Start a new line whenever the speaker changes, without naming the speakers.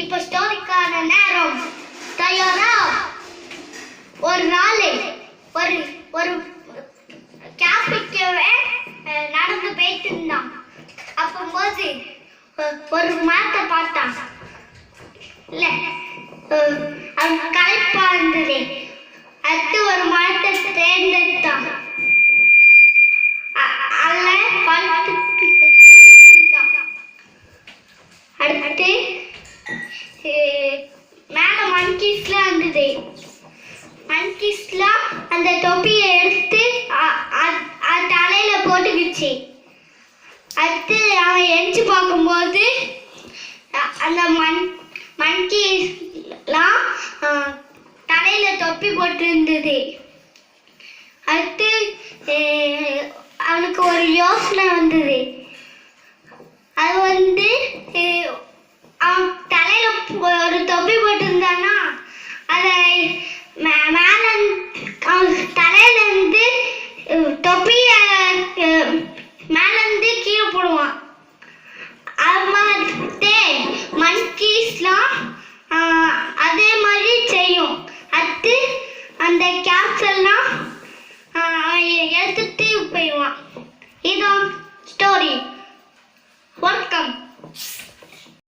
இப்போ ஸ்டோரிக்கான நேரம். தயாரா? ஒரு நாள் ஒரு ஒரு டிராஃபிக்கவே நடந்து போயிட்டு இருந்தான். அப்போது ஒரு மரத்தை பார்த்தான். இல்லை, அவன் களைப்பா இருந்தது. அடுத்து ஒரு மரத்தை தேர்ந்தெடுத்தான். அதில் பழுத்து அடுத்து மேலே மங்கீஸ்லாம் இருந்தது. மங்கீஸ்லாம் அந்த தொப்பியை எடுத்து தலையில போட்டுக்கிச்சு. அடுத்து அவன் எரிச்சு பார்க்கும்போது அந்த மங்கீஸ்லாம் தலையில தொப்பி போட்டு இருந்தது. அடுத்து அவனுக்கு ஒரு யோசனை வந்தது. அது அவன் தலையில ஒரு தொப்பி போட்டிருந்தானா அதை மேல தலையில இருந்து தொப்பிய மேல இருந்து கீழே போடுவான். அது மாதிரி மங்கீஸ்லாம்